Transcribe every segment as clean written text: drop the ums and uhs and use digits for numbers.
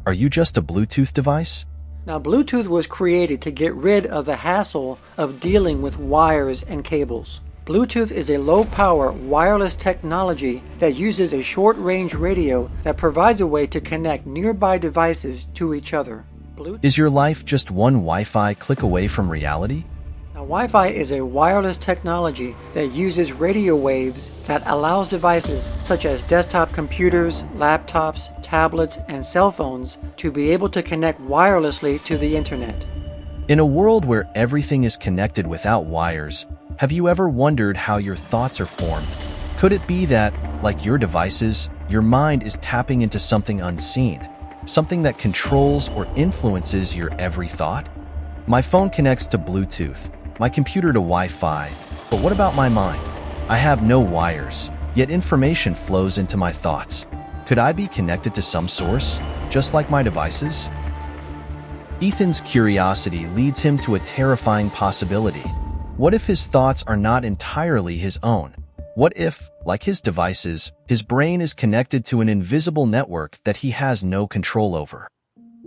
Are you just a Bluetooth device? Now, Bluetooth was created to get rid of the hassle of dealing with wires and cables. Bluetooth is a low-power wireless technology that uses a short-range radio that provides a way to connect nearby devices to each other. Is your life just one Wi-Fi click away from reality? Now, Wi-Fi is a wireless technology that uses radio waves that allows devices such as desktop computers, laptops, tablets, and cell phones to be able to connect wirelessly to the internet. In a world where everything is connected without wires, have you ever wondered how your thoughts are formed? Could it be that, like your devices, your mind is tapping into something unseen, something that controls or influences your every thought? My phone connects to Bluetooth, my computer to Wi-Fi, but what about my mind? I have no wires, yet information flows into my thoughts. Could I be connected to some source, just like my devices? Ethan's curiosity leads him to a terrifying possibility. What if his thoughts are not entirely his own? What if, like his devices, his brain is connected to an invisible network that he has no control over?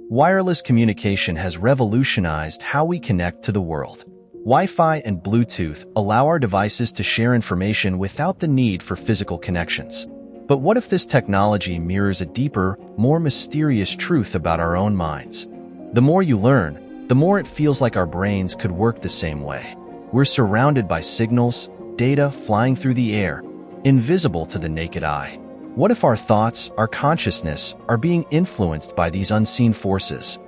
Wireless communication has revolutionized how we connect to the world. Wi-Fi and Bluetooth allow our devices to share information without the need for physical connections. But what if this technology mirrors a deeper, more mysterious truth about our own minds? The more you learn, the more it feels like our brains could work the same way. We're surrounded by signals, data flying through the air, invisible to the naked eye. What if our thoughts, our consciousness, are being influenced by these unseen forces?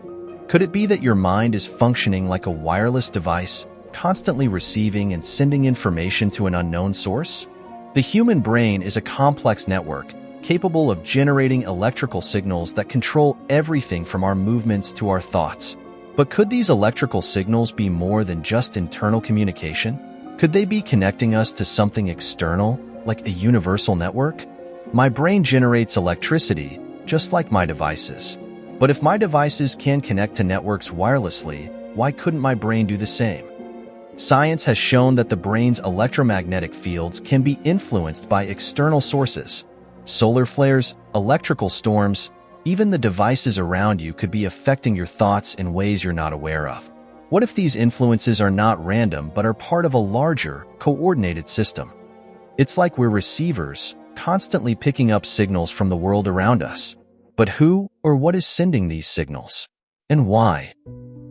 Could it be that your mind is functioning like a wireless device, constantly receiving and sending information to an unknown source? The human brain is a complex network, capable of generating electrical signals that control everything from our movements to our thoughts. But could these electrical signals be more than just internal communication? Could they be connecting us to something external, like a universal network? My brain generates electricity, just like my devices. But if my devices can connect to networks wirelessly, why couldn't my brain do the same? Science has shown that the brain's electromagnetic fields can be influenced by external sources. Solar flares, electrical storms, even the devices around you could be affecting your thoughts in ways you're not aware of. What if these influences are not random but are part of a larger, coordinated system? It's like we're receivers, constantly picking up signals from the world around us. But who or what is sending these signals? And why?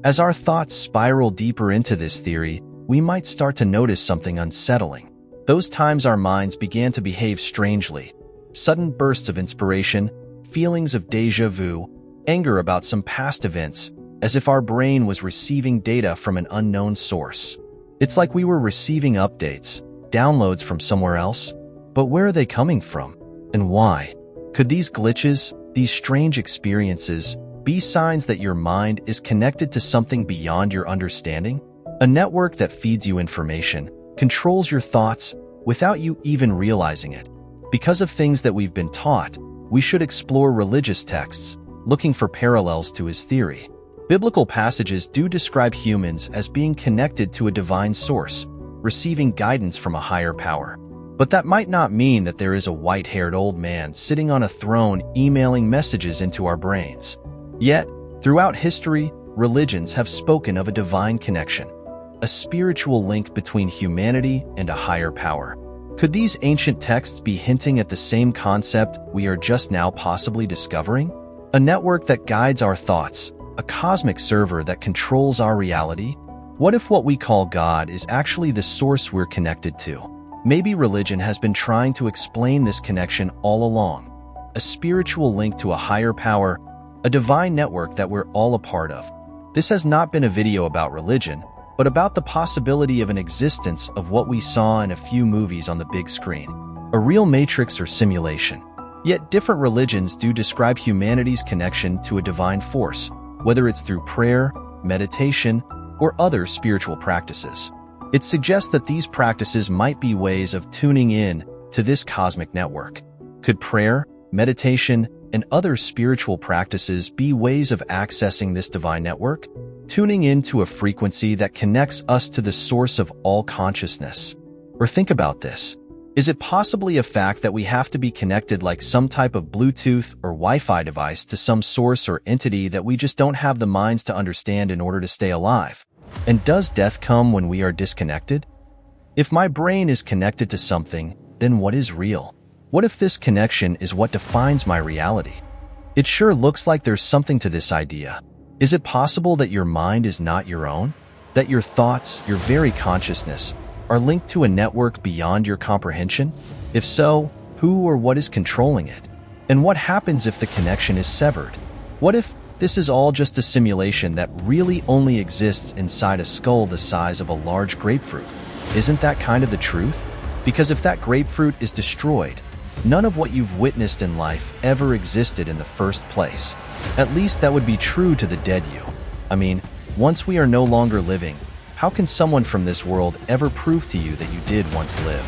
As our thoughts spiral deeper into this theory, we might start to notice something unsettling. Those times our minds began to behave strangely. Sudden bursts of inspiration, feelings of déjà vu, anger about some past events, as if our brain was receiving data from an unknown source. It's like we were receiving updates, downloads from somewhere else. But where are they coming from? And why? Could these glitches, these strange experiences, be signs that your mind is connected to something beyond your understanding? A network that feeds you information, controls your thoughts, without you even realizing it. Because of things that we've been taught, we should explore religious texts, looking for parallels to his theory. Biblical passages do describe humans as being connected to a divine source, receiving guidance from a higher power. But that might not mean that there is a white-haired old man sitting on a throne emailing messages into our brains. Yet, throughout history, religions have spoken of a divine connection, a spiritual link between humanity and a higher power. Could these ancient texts be hinting at the same concept we are just now possibly discovering? A network that guides our thoughts, a cosmic server that controls our reality? What if what we call God is actually the source we're connected to? Maybe religion has been trying to explain this connection all along. A spiritual link to a higher power, a divine network that we're all a part of. This has not been a video about religion, but about the possibility of an existence of what we saw in a few movies on the big screen. A real matrix or simulation. Yet different religions do describe humanity's connection to a divine force, whether it's through prayer, meditation, or other spiritual practices. It suggests that these practices might be ways of tuning in to this cosmic network. Could prayer, meditation, and other spiritual practices be ways of accessing this divine network? Tuning into a frequency that connects us to the source of all consciousness. Or think about this. Is it possibly a fact that we have to be connected like some type of Bluetooth or Wi-Fi device to some source or entity that we just don't have the minds to understand in order to stay alive? And does death come when we are disconnected? If my brain is connected to something, then what is real? What if this connection is what defines my reality? It sure looks like there's something to this idea. Is it possible that your mind is not your own? That your thoughts, your very consciousness, are linked to a network beyond your comprehension? If so, who or what is controlling it? And what happens if the connection is severed? What if this is all just a simulation that really only exists inside a skull the size of a large grapefruit? Isn't that kind of the truth? Because if that grapefruit is destroyed, none of what you've witnessed in life ever existed in the first place. At least that would be true to the dead you. I mean, once we are no longer living, how can someone from this world ever prove to you that you did once live?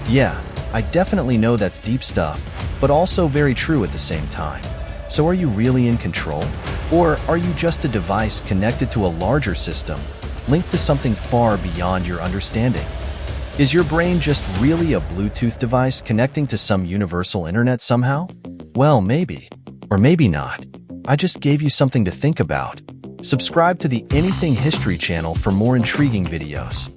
Yeah, I definitely know that's deep stuff, but also very true at the same time. So are you really in control? Or are you just a device connected to a larger system, linked to something far beyond your understanding? Is your brain just really a Bluetooth device connecting to some universal internet somehow? Well, maybe. Or maybe not. I just gave you something to think about. Subscribe to the Anything History channel for more intriguing videos.